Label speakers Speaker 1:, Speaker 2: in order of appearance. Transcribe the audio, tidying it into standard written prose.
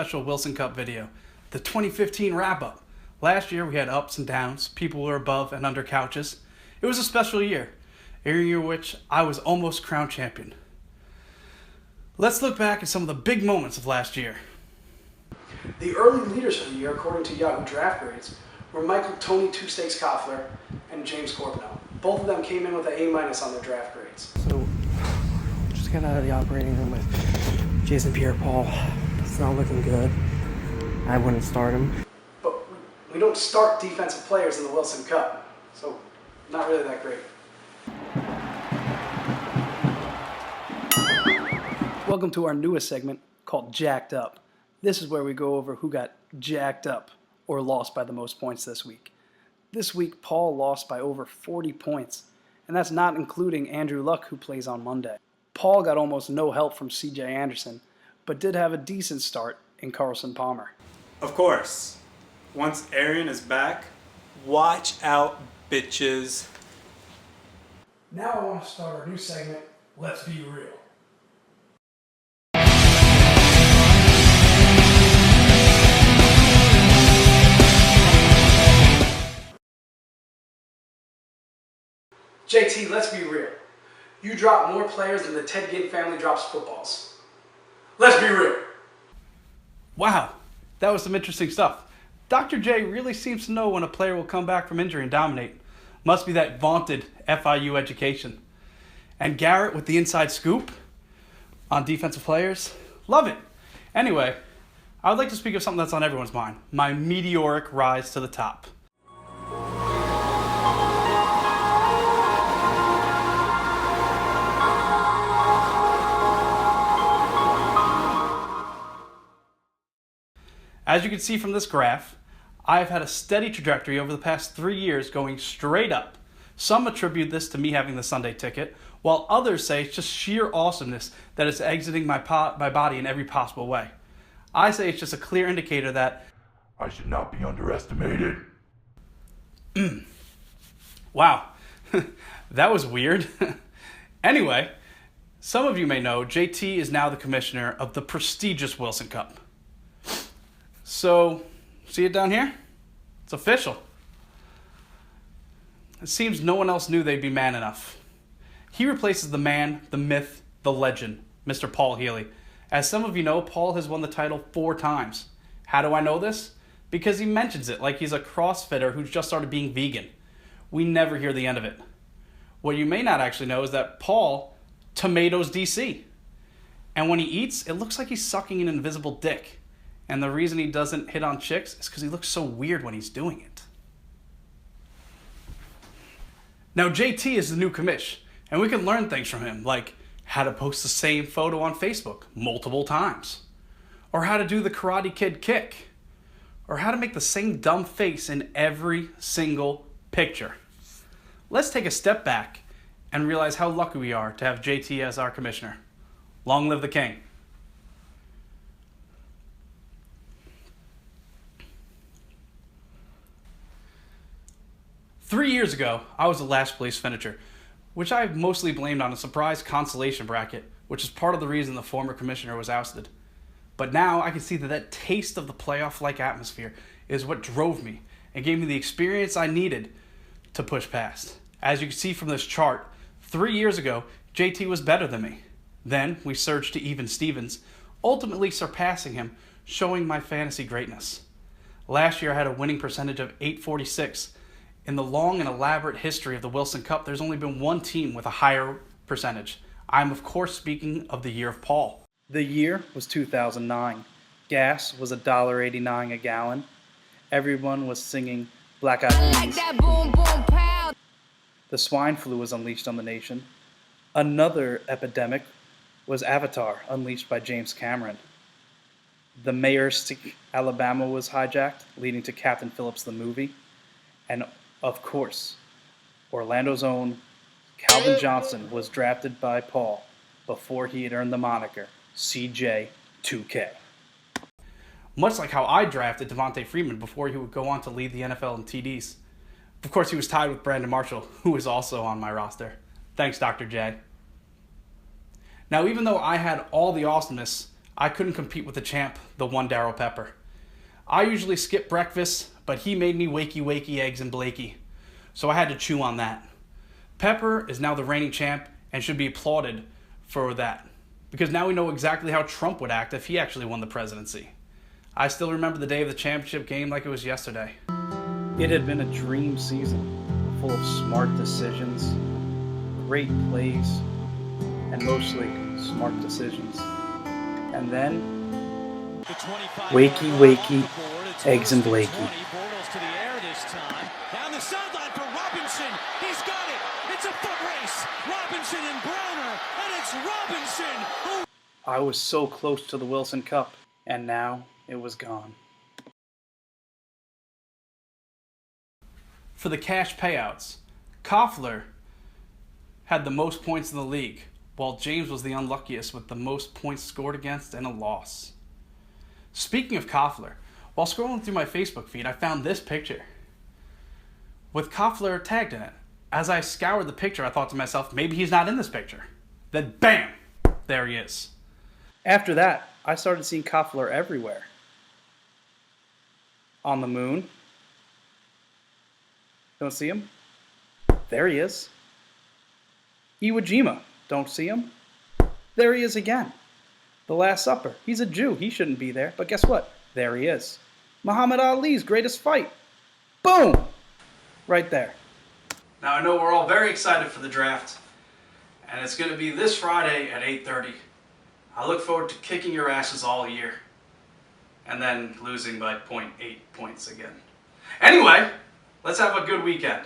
Speaker 1: special Wilson Cup video, the 2015 wrap-up. Last year we had ups and downs, people were above and under couches. It was a special year, a year in which I was almost crowned champion. Let's look back at some of the big moments of last year. The early leaders of the year, according to Yahoo Draft Grades, were Michael Tony Two Stakes Koffler and James Corbinell. Both of them came in with an A- on their draft grades.
Speaker 2: So, just got out of the operating room with Jason Pierre-Paul. It's not looking good. I wouldn't start him.
Speaker 1: But we don't start defensive players in the Wilson Cup, so not really that great. Welcome to our newest segment called Jacked Up. This is where we go over who got jacked up or lost by the most points this week. This week, Paul lost by over 40 points, and that's not including Andrew Luck, who plays on Monday. Paul got almost no help from C.J. Anderson, but did have a decent start in Carlson Palmer.
Speaker 3: Of course, once Arian is back, watch out, bitches.
Speaker 1: Now I want to start our new segment, Let's Be Real. JT, let's be real. You drop more players than the Ted Ginn family drops footballs. Let's be real. Wow, that was some interesting stuff. Dr. J really seems to know when a player will come back from injury and dominate. Must be that vaunted FIU education. And Garrett with the inside scoop on defensive players. Love it. Anyway, I would like to speak of something that's on everyone's mind. My meteoric rise to the top. As you can see from this graph, I've had a steady trajectory over the past 3 years going straight up. Some attribute this to me having the Sunday ticket, while others say it's just sheer awesomeness that it's exiting my body in every possible way. I say it's just a clear indicator that
Speaker 4: I should not be underestimated.
Speaker 1: Wow, that was weird. Anyway, some of you may know JT is now the commissioner of the prestigious Wilson Cup. So, see it down here? It's official. It seems no one else knew they'd be man enough. He replaces the man, the myth, the legend, Mr. Paul Healy. As some of you know, Paul has won the title 4 times. How do I know this? Because he mentions it like he's a CrossFitter who's just started being vegan. We never hear the end of it. What you may not actually know is that Paul tomatoes DC. And when he eats, it looks like he's sucking an invisible dick. And the reason he doesn't hit on chicks is because he looks so weird when he's doing it. Now JT is the new commish, and we can learn things from him, like how to post the same photo on Facebook multiple times, or how to do the Karate Kid kick, or how to make the same dumb face in every single picture. Let's take a step back and realize how lucky we are to have JT as our commissioner. Long live the king. Three years ago, I was the last place finisher, which I mostly blamed on a surprise consolation bracket, which is part of the reason the former commissioner was ousted. But now I can see that that taste of the playoff-like atmosphere is what drove me and gave me the experience I needed to push past. As you can see from this chart, 3 years ago, JT was better than me. Then we surged to even Stevens, ultimately surpassing him, showing my fantasy greatness. Last year I had a winning percentage of .846. In the long and elaborate history of the Wilson Cup, there's only been one team with a higher percentage. I'm of course speaking of the year of Paul. The year was 2009. Gas was $1.89 a gallon. Everyone was singing Black Eyed Peas. The swine flu was unleashed on the nation. Another epidemic was Avatar, unleashed by James Cameron. The mayor's Alabama was hijacked, leading to Captain Phillips the movie. And of course, Orlando's own Calvin Johnson was drafted by Paul before he had earned the moniker CJ2K. Much like how I drafted Devontae Freeman before he would go on to lead the NFL in TDs. Of course, he was tied with Brandon Marshall, who is also on my roster. Thanks, Dr. J. Now, even though I had all the awesomeness, I couldn't compete with the champ, the one Daryl Pepper. I usually skip breakfast, but he made me wakey eggs and Blakey. So I had to chew on that. Pepper is now the reigning champ and should be applauded for that. Because now we know exactly how Trump would act if he actually won the presidency. I still remember the day of the championship game like it was yesterday.
Speaker 5: It had been a dream season, full of smart decisions, great plays, and mostly smart decisions. And then, wakey, eggs and Blakey.
Speaker 6: Bortles to the air this time. Down the sideline for Robinson. He's got it. It's a foot race. Robinson and Browner, and it's Robinson who...
Speaker 5: I was so close to the Wilson Cup, and now it was gone.
Speaker 1: For the cash payouts, Koffler had the most points in the league, while James was the unluckiest with the most points scored against and a loss. Speaking of Koffler, while scrolling through my Facebook feed, I found this picture with Koffler tagged in it. As I scoured the picture, I thought to myself, maybe he's not in this picture. Then bam, there he is.
Speaker 5: After that, I started seeing Koffler everywhere. On the moon. Don't see him? There he is. Iwo Jima. Don't see him? There he is again. The Last Supper. He's a Jew. He shouldn't be there. But guess what? There he is. Muhammad Ali's greatest fight. Boom! Right there.
Speaker 1: Now I know we're all very excited for the draft, and it's going to be this Friday at 8:30. I look forward to kicking your asses all year, and then losing by 0.8 points again. Anyway, let's have a good weekend.